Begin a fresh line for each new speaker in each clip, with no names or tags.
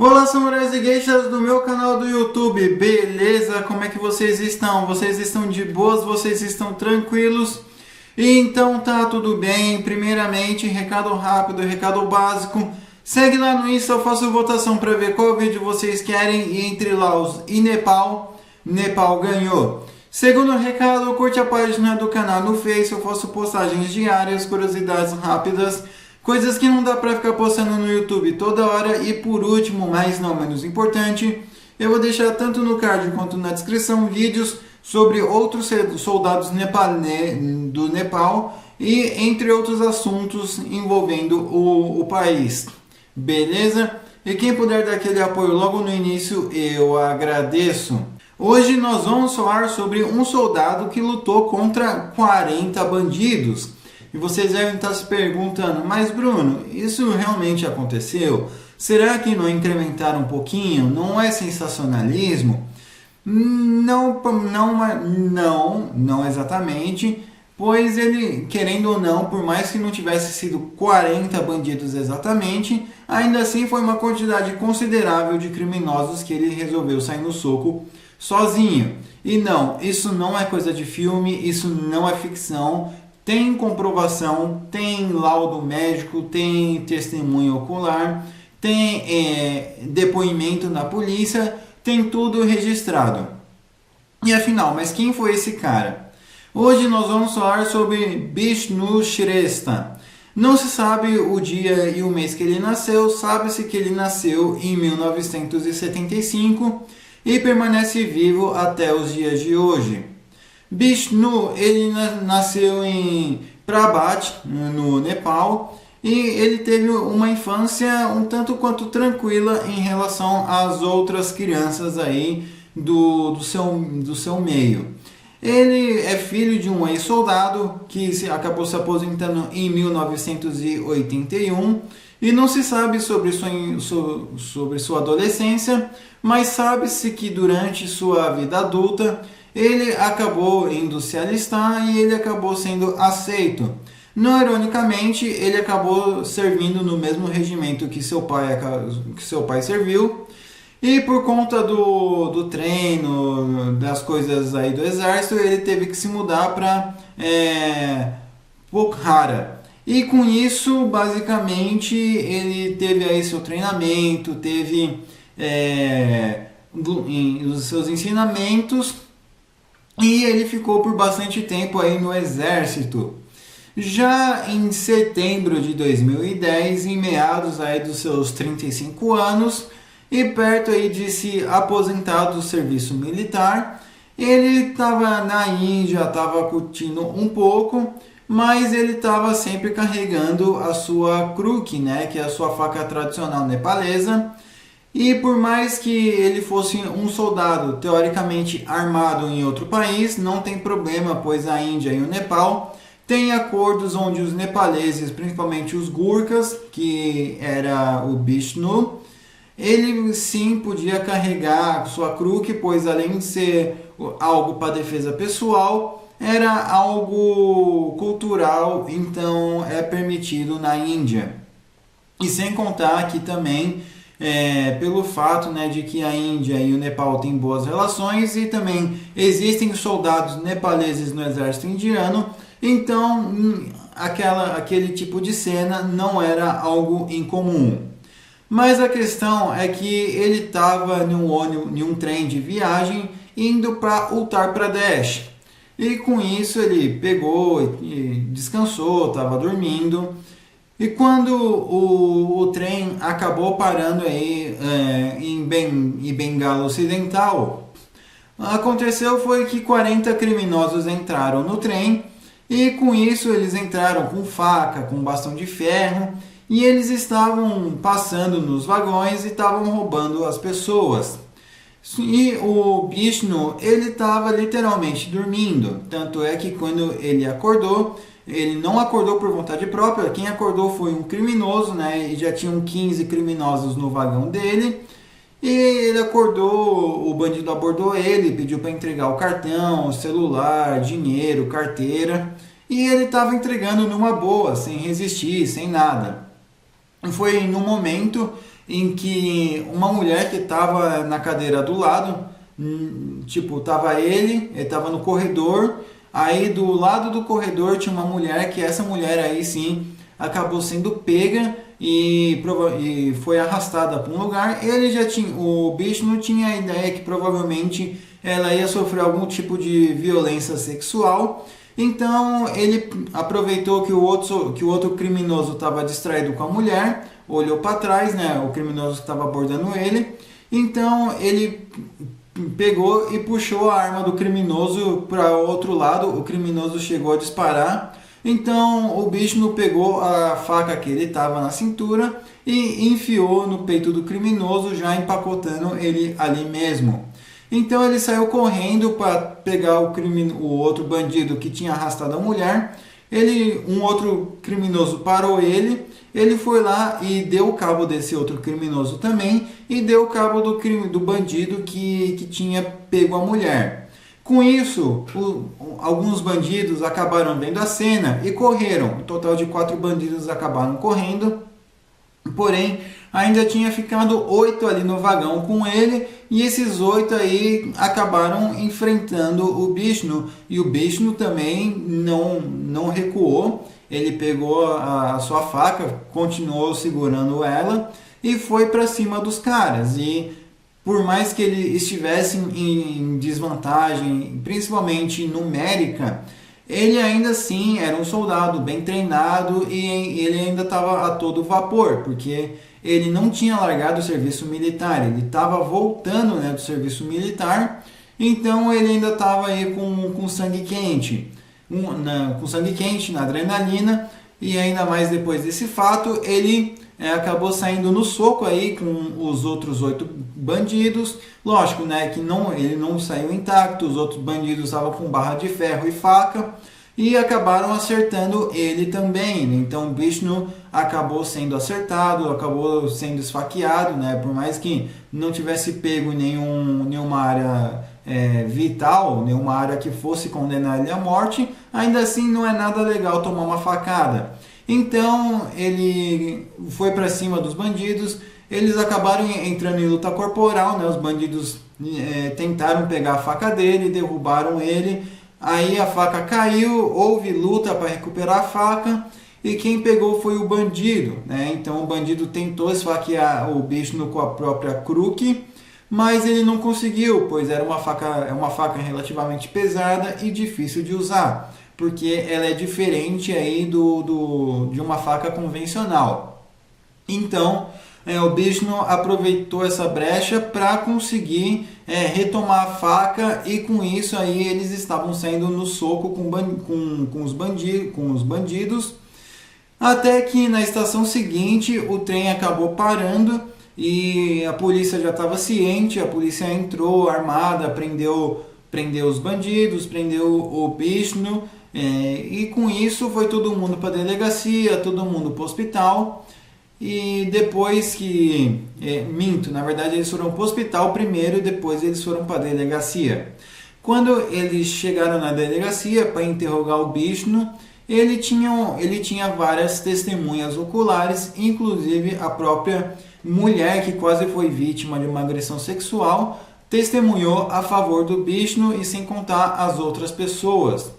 Olá, samurais e geishas do meu canal do YouTube, beleza? Como é que vocês estão? Vocês estão de boas? Vocês estão tranquilos? Então tá tudo bem. Primeiramente, recado rápido, recado básico. Segue lá no Insta, eu faço votação para ver qual vídeo vocês querem e entre Laos e Nepal, Nepal ganhou. Segundo recado, curte a página do canal no Face, eu faço postagens diárias, curiosidades rápidas, coisas que não dá pra ficar postando no YouTube toda hora. E por último, mas não menos importante, eu vou deixar tanto no card quanto na descrição vídeos sobre outros soldados do Nepal e entre outros assuntos envolvendo o país. Beleza? E quem puder dar aquele apoio logo no início, eu agradeço. Hoje nós vamos falar sobre um soldado que lutou contra 40 bandidos. E vocês devem estar se perguntando, mas Bruno, isso realmente aconteceu? Será que não incrementaram um pouquinho? Não é sensacionalismo? Não exatamente, pois ele, querendo ou não, por mais que não tivesse sido 40 bandidos exatamente, ainda assim foi uma quantidade considerável de criminosos que ele resolveu sair no soco sozinho. E não, isso não é coisa de filme, isso não é ficção. Tem comprovação, tem laudo médico, tem testemunho ocular, tem depoimento na polícia, tem tudo registrado. E afinal, mas quem foi esse cara? Hoje nós vamos falar sobre Bishnu Shrestha. Não se sabe o dia e o mês que ele nasceu, sabe-se que ele nasceu em 1975 e permanece vivo até os dias de hoje. Bishnu, ele nasceu em Prabat, no Nepal, e ele teve uma infância um tanto quanto tranquila em relação às outras crianças aí do seu meio. Ele é filho de um ex-soldado que acabou se aposentando em 1981 e não se sabe sobre sua adolescência, mas sabe-se que durante sua vida adulta ele acabou indo se alistar e ele acabou sendo aceito. Não ironicamente, ele acabou servindo no mesmo regimento que seu pai serviu. E por conta do treino, das coisas aí do exército, ele teve que se mudar para Pokhara. E com isso, basicamente, ele teve aí seu treinamento, teve os seus ensinamentos, e ele ficou por bastante tempo aí no exército. Já em setembro de 2010, em meados aí dos seus 35 anos, e perto aí de se aposentar do serviço militar, ele estava na Índia, estava curtindo um pouco, mas ele estava sempre carregando a sua kruk, né, que é a sua faca tradicional nepalesa. E por mais que ele fosse um soldado teoricamente armado em outro país, não tem problema, pois a Índia e o Nepal têm acordos onde os nepaleses, principalmente os Gurkhas, que era o Bishnu, ele sim podia carregar sua kruk, pois além de ser algo para defesa pessoal, era algo cultural, então é permitido na Índia. E sem contar que também pelo fato, né, de que a Índia e o Nepal têm boas relações e também existem soldados nepaleses no exército indiano, então aquele tipo de cena não era algo incomum. Mas a questão é que ele estava em um trem de viagem indo para Uttar Pradesh. E com isso ele pegou e descansou, estava dormindo. E quando o trem acabou parando aí em Bengala Ocidental, aconteceu foi que 40 criminosos entraram no trem e com isso eles entraram com faca, com bastão de ferro e eles estavam passando nos vagões e estavam roubando as pessoas. E o Bishnu, ele estava literalmente dormindo, tanto é que quando ele acordou, ele não acordou por vontade própria, quem acordou foi um criminoso, né? E já tinham 15 criminosos no vagão dele. E ele acordou, o bandido abordou ele, pediu para entregar o cartão, o celular, dinheiro, carteira. E ele estava entregando numa boa, sem resistir, sem nada. Foi no momento em que uma mulher que estava na cadeira do lado, tipo, tava ele estava no corredor, aí do lado do corredor tinha uma mulher, que essa mulher aí sim acabou sendo pega e foi arrastada para um lugar. Ele já tinha, o bicho não tinha a ideia que provavelmente ela ia sofrer algum tipo de violência sexual. Então ele aproveitou que o outro criminoso estava distraído com a mulher, olhou para trás, né, o criminoso que estava abordando ele. Então ele pegou e puxou a arma do criminoso para o outro lado. O criminoso chegou a disparar. Então o bicho pegou a faca que ele estava na cintura e enfiou no peito do criminoso, já empacotando ele ali mesmo. Então ele saiu correndo para pegar o outro bandido que tinha arrastado a mulher. Um outro criminoso parou ele foi lá e deu cabo desse outro criminoso também e deu cabo do bandido que tinha pego a mulher. Com isso, alguns bandidos acabaram vendo a cena e correram. Um total de 4 bandidos acabaram correndo. Porém, ainda tinha ficado 8 ali no vagão com ele, e esses 8 aí acabaram enfrentando o Bishnu, e o Bishnu também não recuou. Ele pegou a sua faca, continuou segurando ela e foi para cima dos caras. E por mais que ele estivesse em desvantagem, principalmente numérica, ele ainda assim era um soldado bem treinado e ele ainda estava a todo vapor, porque ele não tinha largado o serviço militar, ele estava voltando, né, do serviço militar, então ele ainda estava aí com sangue quente, com sangue quente, na adrenalina, e ainda mais depois desse fato, ele acabou saindo no soco aí com os outros 8 bandidos. Lógico, né, que ele não saiu intacto, os outros bandidos estavam com barra de ferro e faca e acabaram acertando ele também. Então o Bishnu acabou sendo acertado, acabou sendo esfaqueado, né, por mais que não tivesse pego nenhuma área vital, nenhuma área que fosse condenar ele à morte, ainda assim não é nada legal tomar uma facada. Então ele foi para cima dos bandidos, eles acabaram entrando em luta corporal, né? Os bandidos tentaram pegar a faca dele, derrubaram ele, aí a faca caiu, houve luta para recuperar a faca e quem pegou foi o bandido, né? Então o bandido tentou esfaquear o bicho com a própria cruque, mas ele não conseguiu, pois era uma faca relativamente pesada e difícil de usar, porque ela é diferente aí de uma faca convencional. Então, o Bishnu aproveitou essa brecha para conseguir retomar a faca e com isso aí eles estavam saindo no soco com os bandidos, até que na estação seguinte o trem acabou parando e a polícia já estava ciente, a polícia entrou armada, prendeu os bandidos, prendeu o Bishnu. E com isso foi todo mundo para a delegacia, todo mundo para o hospital. E depois que... na verdade eles foram para o hospital primeiro e depois eles foram para a delegacia. Quando eles chegaram na delegacia para interrogar o Bishnu, ele tinha várias testemunhas oculares, inclusive a própria mulher que quase foi vítima de uma agressão sexual, testemunhou a favor do Bishnu e sem contar as outras pessoas.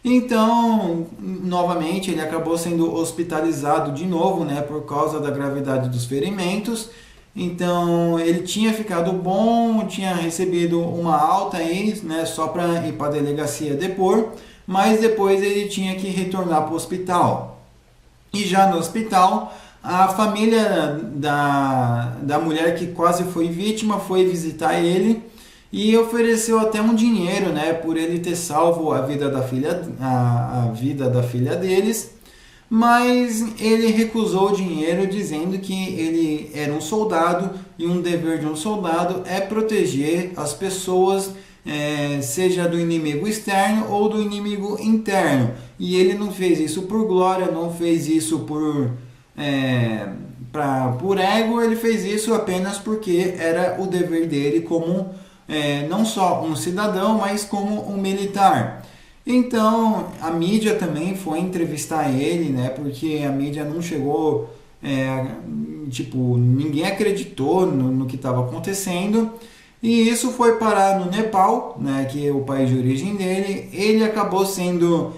Então, novamente, ele acabou sendo hospitalizado de novo, né, por causa da gravidade dos ferimentos. Então, ele tinha ficado bom, tinha recebido uma alta aí, né, só para ir para a delegacia depor, mas depois ele tinha que retornar para o hospital. E já no hospital, a família da mulher que quase foi vítima foi visitar ele e ofereceu até um dinheiro, né, por ele ter salvo a vida da filha deles, mas ele recusou o dinheiro dizendo que ele era um soldado e um dever de um soldado é proteger as pessoas, seja do inimigo externo ou do inimigo interno, e ele não fez isso por glória, não fez isso por ego, ele fez isso apenas porque era o dever dele como não só um cidadão, mas como um militar. Então a mídia também foi entrevistar ele, né, porque a mídia não chegou tipo, ninguém acreditou no que estava acontecendo. E isso foi parar no Nepal, né, que é o país de origem dele. Ele acabou sendo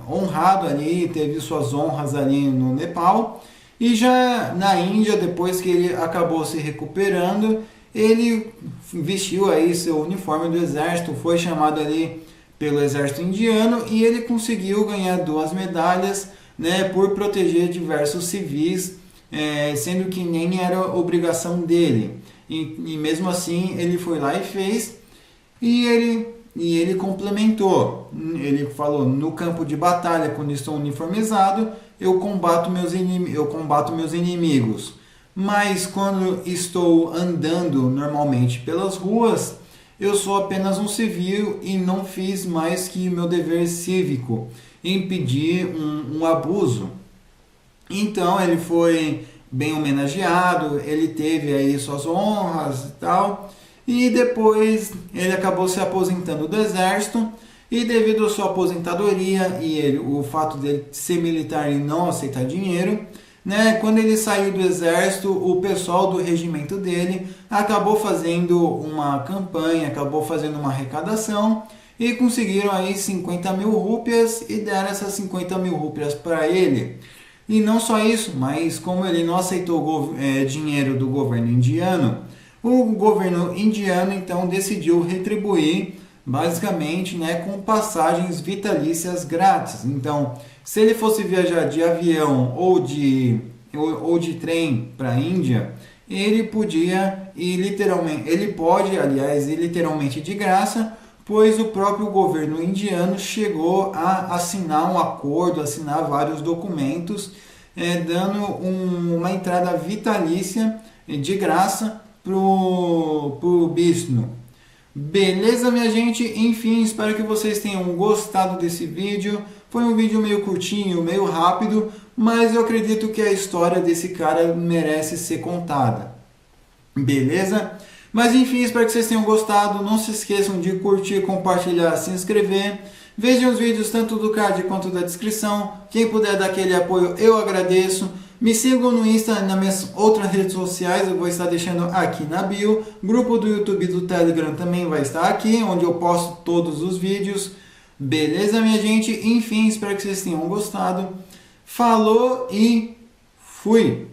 honrado ali, teve suas honras ali no Nepal. E já na Índia, depois que ele acabou se recuperando, ele vestiu aí seu uniforme do exército, foi chamado ali pelo exército indiano e ele conseguiu ganhar 2 medalhas, né, por proteger diversos civis, sendo que nem era obrigação dele. E mesmo assim ele foi lá e fez, e ele complementou. Ele falou: no campo de batalha, quando estou uniformizado, eu combato meus inimigos. Mas quando estou andando normalmente pelas ruas, eu sou apenas um civil e não fiz mais que meu dever cívico, impedir um abuso. Então ele foi bem homenageado, ele teve aí suas honras e tal, e depois ele acabou se aposentando do exército, e devido à sua aposentadoria e o fato dele ser militar e não aceitar dinheiro, né, quando ele saiu do exército, o pessoal do regimento dele acabou fazendo uma campanha, acabou fazendo uma arrecadação, e conseguiram aí 50 mil rúpias e deram essas 50 mil rúpias para ele. E não só isso, mas como ele não aceitou dinheiro do governo indiano, o governo indiano então decidiu retribuir basicamente, né, com passagens vitalícias grátis. Então, se ele fosse viajar de avião ou de trem para a Índia, ele podia ir literalmente, ele pode, aliás, ir literalmente de graça, pois o próprio governo indiano chegou a assinar um acordo, assinar vários documentos, dando uma entrada vitalícia de graça para o Bishnu. Beleza, minha gente? Enfim, espero que vocês tenham gostado desse vídeo. Foi um vídeo meio curtinho, meio rápido, mas eu acredito que a história desse cara merece ser contada. Beleza? Mas enfim, espero que vocês tenham gostado. Não se esqueçam de curtir, compartilhar, se inscrever. Vejam os vídeos tanto do card quanto da descrição. Quem puder dar aquele apoio, eu agradeço. Me sigam no Insta e nas minhas outras redes sociais, eu vou estar deixando aqui na bio. Grupo do YouTube e do Telegram também vai estar aqui, onde eu posto todos os vídeos. Beleza, minha gente? Enfim, espero que vocês tenham gostado. Falou e fui!